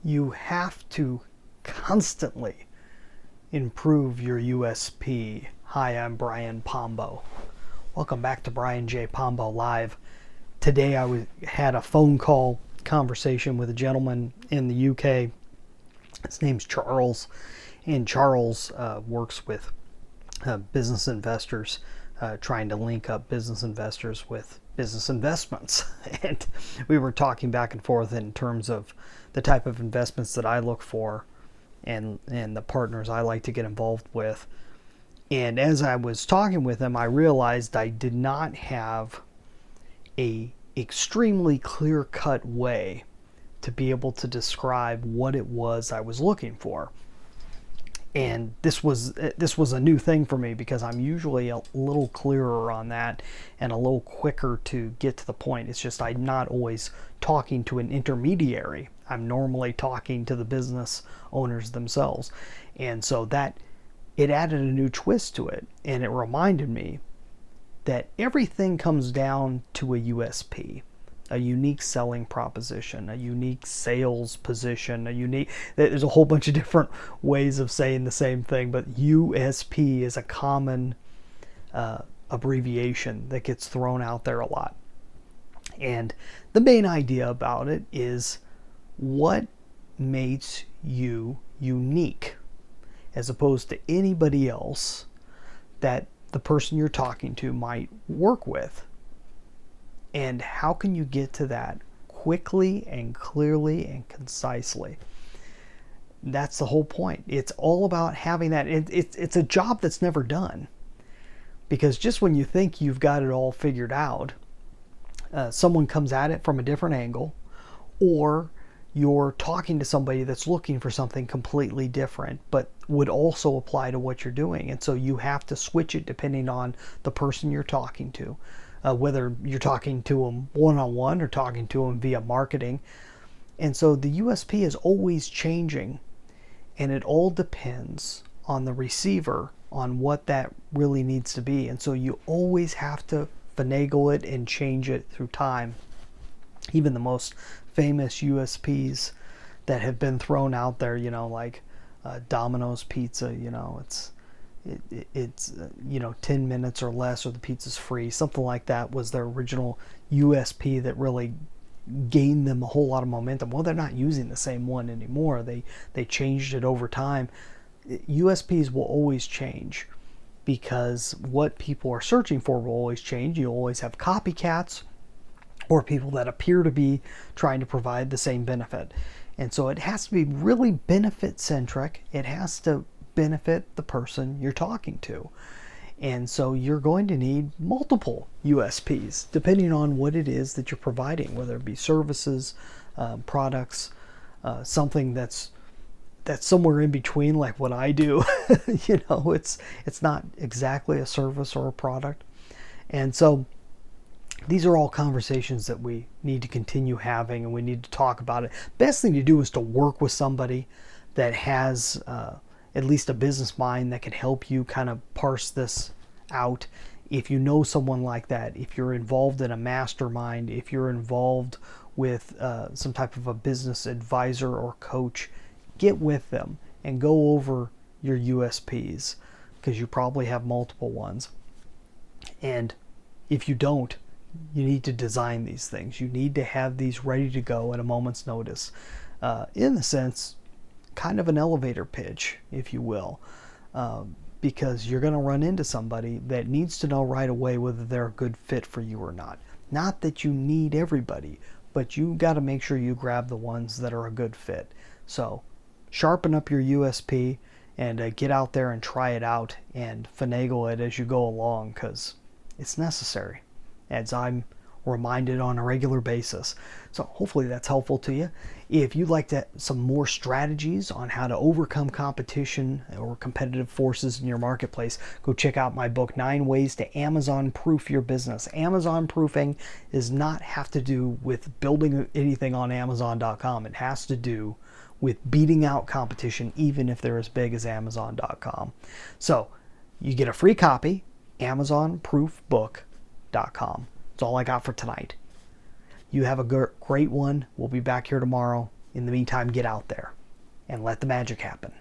You have to constantly improve your USP. Hi, I'm Brian Pombo. Welcome back to Brian J. Pombo Live. Today had a phone call conversation with a gentleman in the UK. His name's Charles, and Charles works with business investors, trying to link up business investors with business investments. And we were talking back and forth in terms of the type of investments that I look for and the partners I like to get involved with. And as I was talking with him, I realized I did not have a extremely clear-cut way to be able to describe what it was I was looking for. And this was a new thing for me because I'm usually a little clearer on that and a little quicker to get to the point. It's just I'm not always talking to an intermediary. I'm normally talking to the business owners themselves. And so that it added a new twist to it, and it reminded me that everything comes down to a USP. A unique selling proposition, a unique sales position, there's a whole bunch of different ways of saying the same thing, but USP is a common abbreviation that gets thrown out there a lot. And the main idea about it is what makes you unique as opposed to anybody else that the person you're talking to might work with. And how can you get to that quickly and clearly and concisely? That's the whole point. It's all about having that. It's a job that's never done. Because just when you think you've got it all figured out, someone comes at it from a different angle, or you're talking to somebody that's looking for something completely different, but would also apply to what you're doing. And so you have to switch it depending on the person you're talking to. Whether you're talking to them one-on-one or talking to them via marketing. And so the USP is always changing, and it all depends on the receiver on what that really needs to be. And so you always have to finagle it and change it through time. Even the most famous USPs that have been thrown out there, like Domino's Pizza, it's 10 minutes or less or the pizza's free, something like that was their original USP that really gained them a whole lot of momentum. Well, they're not using the same one anymore. They changed it over time. USPs will always change because what people are searching for will always change. You always have copycats or people that appear to be trying to provide the same benefit. And so it has to be really benefit centric. It has to benefit the person you're talking to. And so you're going to need multiple USPs depending on what it is that you're providing, whether it be services, products, something that's somewhere in between, like what I do. It's not exactly a service or a product. And so these are all conversations that we need to continue having, and we need to talk about it. Best thing to do is to work with somebody that has at least a business mind that can help you kind of parse this out. If you know someone like that, if you're involved in a mastermind, if you're involved with some type of a business advisor or coach, get with them and go over your USPs, because you probably have multiple ones. And if you don't, you need to design these things. You need to have these ready to go at a moment's notice. In the sense, kind of an elevator pitch, if you will, because you're going to run into somebody that needs to know right away whether they're a good fit for you or not. Not that you need everybody, but you got to make sure you grab the ones that are a good fit. So sharpen up your USP and get out there and try it out and finagle it as you go along, because it's necessary, as I'm reminded on a regular basis. So hopefully that's helpful to you. If you'd like some more strategies on how to overcome competition or competitive forces in your marketplace, go check out my book, 9 Ways to Amazon Proof Your Business. Amazon proofing does not have to do with building anything on Amazon.com. It has to do with beating out competition, even if they're as big as Amazon.com. So you get a free copy, AmazonProofBook.com. That's all I got for tonight. You have a great one. We'll be back here tomorrow. In the meantime, get out there and let the magic happen.